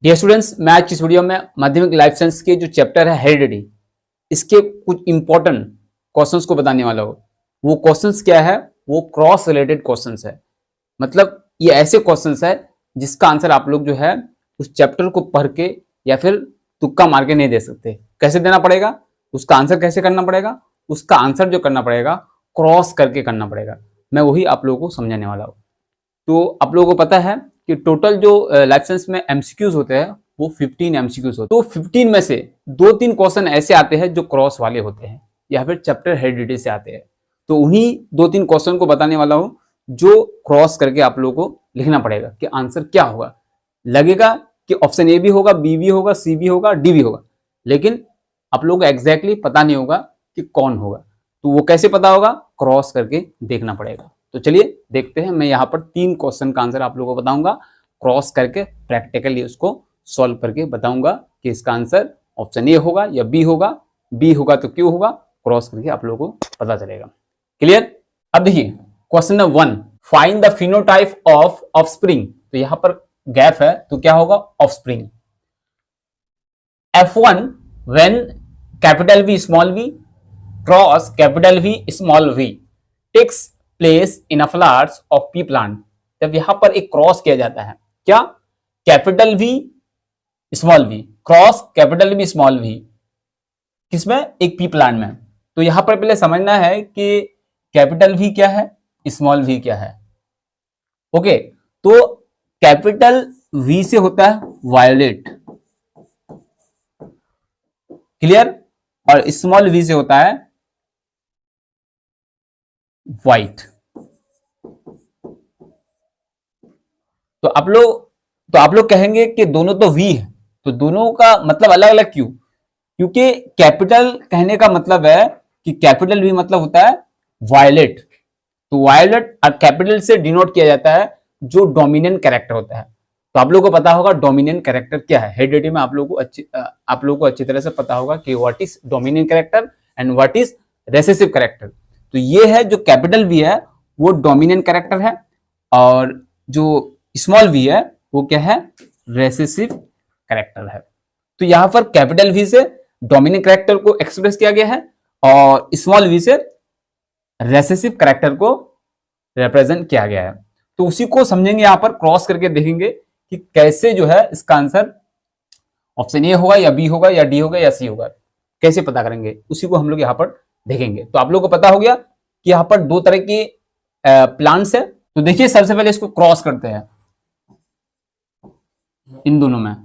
Dear students, मैं आज इस वीडियो में माध्यमिक लाइफ साइंस के जो चैप्टर है हेरिडिटी, इसके कुछ इंपॉर्टेंट क्वेश्चंस को बताने वाला हूँ। वो क्वेश्चंस क्या है? वो क्रॉस रिलेटेड क्वेश्चंस है। मतलब ये ऐसे क्वेश्चंस है जिसका आंसर आप लोग जो है उस चैप्टर को पढ़ के या फिर तुक्का मार के नहीं दे सकते। कैसे देना पड़ेगा? उसका आंसर कैसे करना पड़ेगा? उसका आंसर जो करना पड़ेगा क्रॉस करके करना पड़ेगा। मैं वही आप लोगों को समझाने वाला हूँ। तो आप लोगों को पता है कि टोटल जो लाइफ साइंस में एमसीक्यूज होते हैं वो 15 एमसीक्यूज होते हैं। तो 15 में से 2-3 क्वेश्चन ऐसे आते हैं जो क्रॉस वाले होते हैं या फिर चैप्टर हेरिडिटी से आते हैं। तो उन्हीं 2-3 क्वेश्चन को बताने वाला हूं जो क्रॉस करके आप लोगों को लिखना पड़ेगा कि आंसर क्या होगा। लगेगा कि ऑप्शन ए भी होगा, बी भी होगा, सी भी होगा, डी भी होगा, लेकिन आप लोगों को एग्जैक्टली पता नहीं होगा कि कौन होगा। तो वो कैसे पता होगा? क्रॉस करके देखना पड़ेगा। तो चलिए देखते हैं। मैं यहाँ पर 3 क्वेश्चन का आंसर आप लोगों को बताऊंगा, क्रॉस करके प्रैक्टिकली उसको सॉल्व करके बताऊंगा कि इसका आंसर ऑप्शन ए होगा या बी होगा, बी होगा तो क्यों होगा, क्रॉस करके आप लोगों को पता चलेगा। क्लियर? अब देखिए question number 1, find the phenotype of offspring. तो यहाँ पर गैप है तो क्या होगा? Offspring. F1 when capital V small v cross capital V small v takes place in a flowers of pea plant। जब यहां पर एक क्रॉस किया जाता है, क्या? Capital V small v cross capital V small v किसमें? एक पी प्लांट में। तो यहां पर पहले समझना है कि कैपिटल V क्या है, स्मॉल v क्या है। ओके, तो कैपिटल V से होता है वायोलेट, क्लियर, और स्मॉल v से होता है व्हाइट। तो आप लोग कहेंगे कि दोनों तो v है, तो दोनों का मतलब अलग अलग क्यों? क्योंकि कैपिटल कहने का मतलब है कि कैपिटल v मतलब होता है वायलेट। तो वायलेट और कैपिटल से डिनोट किया जाता है जो डोमिनेंट कैरेक्टर होता है। तो आप लोगों को पता होगा डोमिनेंट कैरेक्टर क्या है। हेरिडिटी में आप लोगों को अच्छी तरह से पता होगा कि what is dominant character and what is recessive character. तो ये है जो कैपिटल V है वो डोमिनेंट कैरेक्टर है, और जो स्मॉल v है वो क्या है? रेसेसिव कैरेक्टर है। तो यहां पर कैपिटल V से डोमिनेंट कैरेक्टर को एक्सप्रेस किया गया है और स्मॉल v से रेसेसिव कैरेक्टर को रिप्रेजेंट किया गया है। तो उसी को समझेंगे, यहां पर क्रॉस करके देखेंगे कि कैसे जो है इसका आंसर ऑप्शन ए होगा या बी होगा या डी होगा या सी होगा, कैसे पता करेंगे उसी को हम लोग यहाँ पर देखेंगे। तो आप लोगों को पता हो गया कि यहाँ पर 2 तरह के प्लांट्स है। तो देखिए सबसे पहले इसको क्रॉस करते हैं इन दोनों में।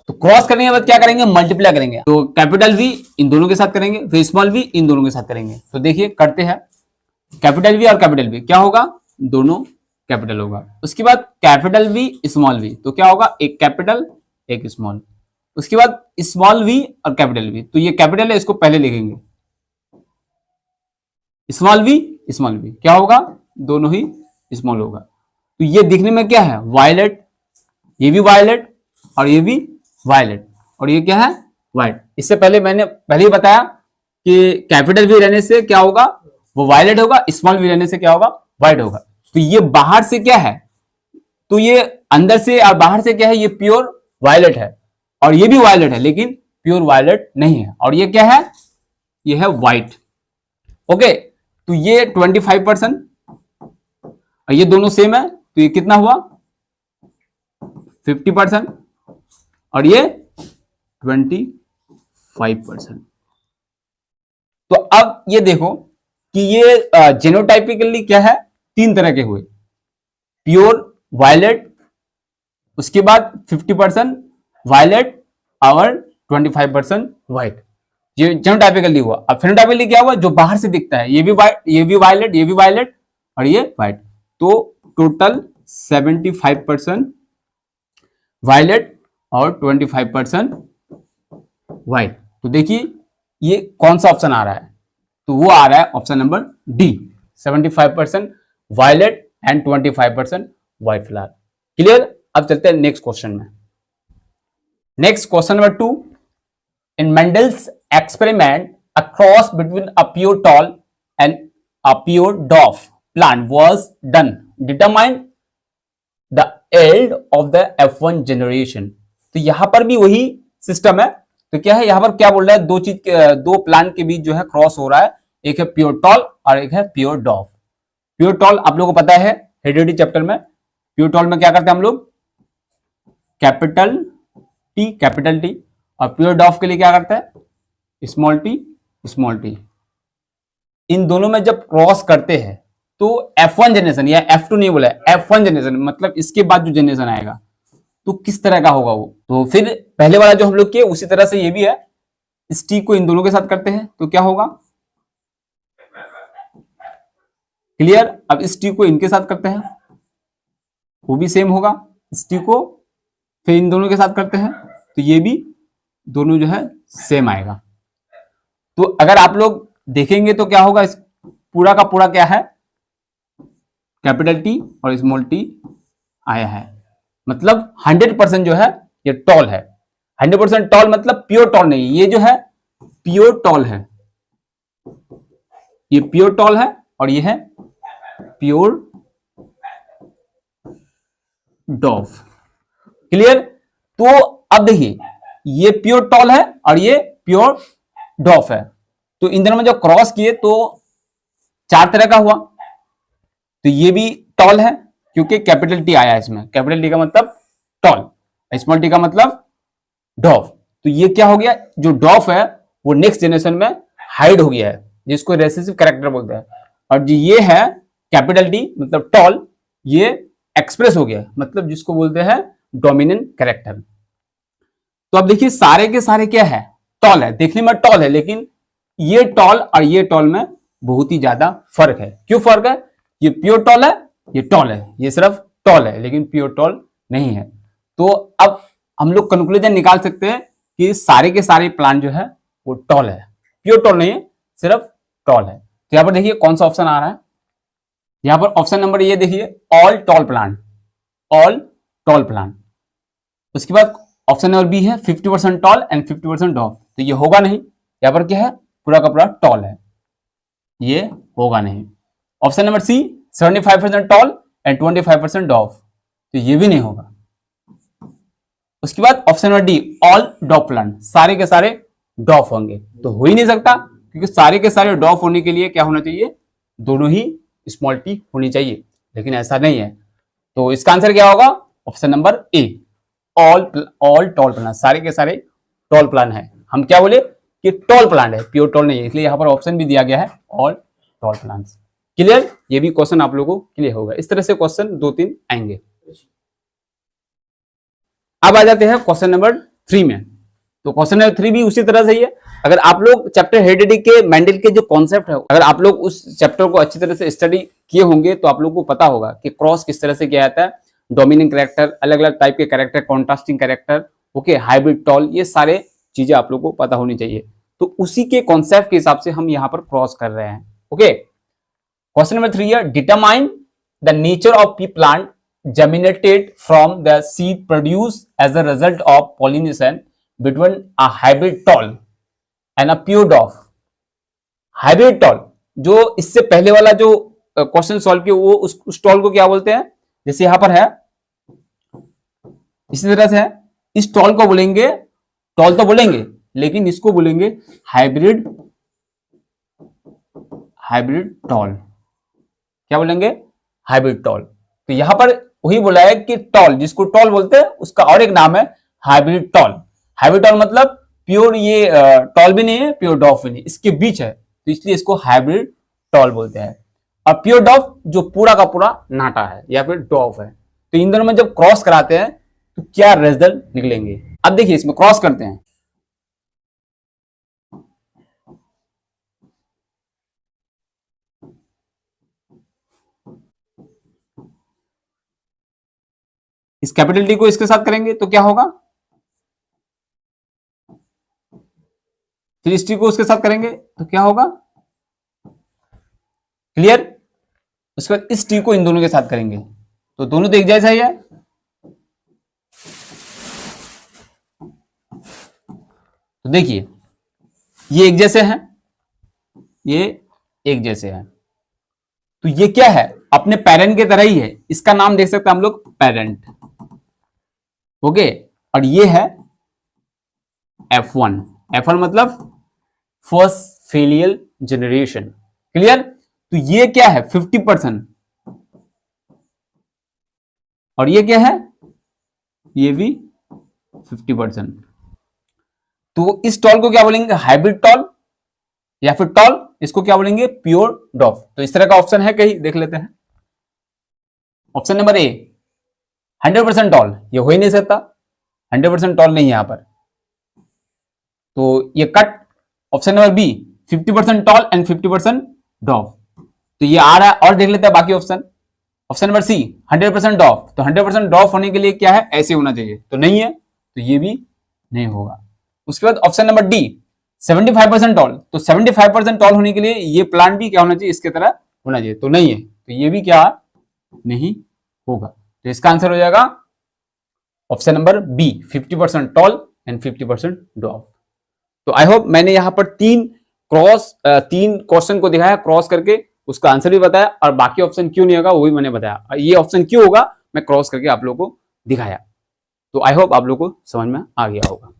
तो क्रॉस करने के बाद क्या करेंगे? मल्टीप्लाई करेंगे। तो कैपिटल V इन दोनों के साथ करेंगे, फिर स्मॉल v इन दोनों के साथ करेंगे। तो देखिए करते हैं, कैपिटल V और कैपिटल V क्या होगा? दोनों कैपिटल होगा। उसके बाद कैपिटल V स्मॉल v, तो क्या होगा? एक कैपिटल एक स्मॉल। उसके बाद स्मॉल v और कैपिटल V, तो ये कैपिटल है, इसको पहले लिखेंगे। स्मॉल v क्या होगा? दोनों ही स्मॉल होगा। तो ये दिखने में क्या है? वायलेट, ये भी वायलेट और ये भी वायलेट, और ये क्या है? व्हाइट। इससे पहले मैंने पहले ही बताया कि कैपिटल V रहने से क्या होगा? वो वायलेट होगा, स्मॉल v रहने से क्या होगा? व्हाइट होगा। तो ये बाहर से क्या है? तो ये अंदर से और बाहर से क्या है? ये प्योर वायलेट है, और ये भी वायलेट है लेकिन प्योर वायलेट नहीं है। और ये क्या है? ये है व्हाइट। ओके, तो ये 25% और ये दोनों सेम है, तो ये कितना हुआ? 50% और ये 25%। तो अब ये देखो कि ये जेनोटाइपिकली क्या है? 3 तरह के हुए, प्योर वायलेट, उसके बाद 50% वायलेट और 25% व्हाइट। ये जेनोटाइपिकली हुआ। अब फेनोटाइपिकली क्या हुआ? जो बाहर से दिखता है, ये भी वाइट, ये भी वायलेट, ये भी वायलेट और ये व्हाइट। तो टोटल 75% वायलेट और 25% व्हाइट। तो देखिए ये कौन सा ऑप्शन आ रहा है? तो वो आ रहा है option number D, 75% violet and 25% white flower. Clear? अब चलते हैं नेक्स्ट क्वेश्चन में। Next question number 2, in Mendel's experiment a cross between a pure tall and a pure dwarf plant was done. Determine the end of the F1 generation. तो यहां पर भी वही system है। तो क्या है, यहां पर क्या बोल रहा है, दो प्लांट के बीच जो है क्रॉस हो रहा है, एक है प्योर टॉल और एक है प्योर डॉफ। प्योर टॉल आप लोगों को पता है हेरिडिटी चैप्टर में, प्योर टॉल में क्या करते हैं हम लोग, कैपिटल टी, और प्योर डॉफ के लिए क्या करते हैं, स्मॉल टी। इन दोनों में जब क्रॉस करते हैं तो F1 जनरेशन, या F2 नहीं बोला है, F1 जनरेशन मतलब इसके बाद जो जनरेशन आएगा तो किस तरह का होगा वो। तो फिर पहले वाला जो हम लोग किए उसी तरह से ये भी है, इस टी को इन दोनों के साथ करते हैं तो क्या होगा, क्लियर। अब इस टी को इनके साथ करते हैं वो भी सेम होगा, इस टी को फिर इन दोनों के साथ करते हैं तो ये भी दोनों जो है सेम आएगा। तो अगर आप लोग देखेंगे तो क्या होगा, इस पूरा का पूरा क्या है, कैपिटल टी और स्मॉल टी आया है, मतलब 100% जो है ये टॉल है। 100% टॉल मतलब प्योर टॉल नहीं, ये जो है प्योर टॉल है, ये प्योर टॉल है और ये है प्योर डॉफ, क्लियर। तो अब देखिए ये प्योर टॉल है और ये प्योर डॉफ है, तो इन दोनों में जो क्रॉस किए तो 4 तरह का हुआ। तो ये भी टॉल है क्योंकि कैपिटल टी आया है इसमें, कैपिटल टी का मतलब टॉल, स्मॉल टी का मतलब डॉफ। तो ये क्या हो गया, जो डॉफ है वो नेक्स्ट जनरेशन में हाइड हो गया है, जिसको रेसेसिव कैरेक्टर बोलते हैं, और जो ये है कैपिटल टी मतलब टॉल, ये एक्सप्रेस हो गया मतलब जिसको बोलते हैं डोमिनेंट कैरेक्टर। तो अब देखिए सारे के सारे क्या है, टॉल है, देखने में टॉल है, लेकिन ये टॉल और ये टॉल में बहुत ही ज्यादा फर्क है। क्यों फर्क है, ये प्योर टॉल है, ये टॉल है, ये सिर्फ टॉल है लेकिन प्योर टॉल नहीं है। तो अब हम लोग कंक्लूजन निकाल सकते हैं कि सारे के सारे प्लांट जो है वो टॉल है, प्योर टॉल नहीं है, सिर्फ टॉल है। तो यहां पर देखिए कौन सा ऑप्शन आ रहा है, यहां पर ऑप्शन नंबर ये देखिए, all tall plant, all tall plant. उसके बाद ऑप्शन नंबर बी है 50% टॉल एंड 50% डॉफ, तो ये होगा नहीं, यहां पर क्या है पूरा का पूरा टॉल है, ये होगा नहीं। Option number C 75% tall and 25% dwarf, तो ये भी नहीं होगा। उसके बाद option number D all dwarf plant, सारे के सारे डॉफ होंगे, तो हो ही नहीं सकता क्योंकि सारे के सारे डॉफ होने के लिए क्या होना चाहिए, दोनों ही स्मॉल टी होनी चाहिए, लेकिन ऐसा नहीं है। तो इसका आंसर क्या होगा, option number A all tall plant, सारे के सारे टॉल प्लांट है। हम क्या बोले कि टॉल प्लांट है, प्योर टॉल नहीं है, इसलिए यहां पर ऑप्शन भी दिया गया है ऑल टॉल प्लांट्स। क्लियर, ये भी क्वेश्चन आप लोगों को क्लियर होगा। इस तरह से क्वेश्चन 2-3 आएंगे। अब आ जाते हैं क्वेश्चन नंबर 3 में। तो क्वेश्चन नंबर 3 भी उसी तरह से ही है। अगर आप लोग चैप्टर हेरिडिटी के मेंडल के जो कॉन्सेप्ट है, अगर आप लोग उस चैप्टर को अच्छी तरह से स्टडी किए होंगे तो आप लोग को पता होगा कि क्रॉस किस तरह से किया जाता है, डोमिनेंट कैरेक्टर, अलग अलग टाइप के character, contrasting character, okay, hybrid tall, ये सारे चीजें आप लोग को पता होनी चाहिए। तो उसी के कॉन्सेप्ट के हिसाब से हम यहाँ पर क्रॉस कर रहे हैं। ओके, क्वेश्चन नंबर 3 है, determine the nature of P plant germinated from the seed produced as a result of pollination between a hybrid tall and a pure dwarf। Hybrid tall, जो इससे पहले वाला जो क्वेश्चन सॉल्व किया वो उस toll को क्या बोलते हैं, जैसे यहां पर है इसी तरह से है, इस टॉल को बोलेंगे, टॉल तो बोलेंगे लेकिन इसको बोलेंगे हाइब्रिड टॉल। क्या बोलेंगे, हाइब्रिड टॉल। तो यहां पर वही बोला है कि टॉल, जिसको टॉल बोलते हैं उसका और एक नाम है हाइब्रिड टॉल। हाइब्रिड टॉल मतलब प्योर, ये टॉल भी नहीं है, प्योर डॉफ भी नहीं, इसके बीच है, तो इसलिए इसको हाइब्रिड टॉल बोलते हैं। और प्योर डॉफ जो पूरा का पूरा नाटा है या फिर डॉफ है। तो इन दोनों में जब क्रॉस कराते हैं तो क्या रिजल्ट निकलेंगे। अब देखिए इसमें क्रॉस करते हैं, इस कैपिटल टी को इसके साथ करेंगे तो क्या होगा, फिर इस टी को उसके साथ करेंगे तो क्या होगा, क्लियर। उसके बाद इस टी को इन दोनों के साथ करेंगे तो दोनों तो एक जैसा ही है। तो देखिए ये एक जैसे हैं, ये एक जैसे हैं, तो ये क्या है, अपने पेरेंट के तरह ही है, इसका नाम देख सकते हैं हम लोग पेरेंट। ओके, और ये है F1। F1 मतलब फर्स्ट फेलियल जनरेशन। क्लियर? तो ये क्या है 50%, और ये क्या है, ये भी 50%। तो इस टॉल को क्या बोलेंगे, हाइब्रिड टॉल या फिर टॉल, इसको क्या बोलेंगे, प्योर डॉफ। तो इस तरह का ऑप्शन है कहीं, देख लेते हैं। ऑप्शन नंबर ए 100% टॉल, ये हो ही नहीं सकता, 100% टॉल नहीं है यहां पर, तो ये cut. Option number B 50% tall and 50% dwarf, तो ये आ रहा है। और देख लेते हैं बाकी ऑप्शन। ऑप्शन नंबर सी 100% डॉफ, तो 100% डॉफ होने के लिए क्या है, ऐसे होना चाहिए, तो नहीं है, तो ये भी नहीं होगा। उसके बाद ऑप्शन नंबर डी 75% टॉल, तो 75% टॉल होने के लिए ये प्लांट भी क्या होना चाहिए, इसके तरह होना चाहिए, तो नहीं है, तो ये भी क्या नहीं होगा। तो इसका आंसर हो जाएगा option number B 50% tall and 50% dwarf. तो आई होप मैंने यहां पर तीन क्वेश्चन को दिखाया क्रॉस करके, उसका आंसर भी बताया, और बाकी ऑप्शन क्यों नहीं होगा वो भी मैंने बताया, ये ऑप्शन क्यों होगा मैं क्रॉस करके आप लोगों को दिखाया। तो आई होप आप लोगों को समझ में आ गया होगा।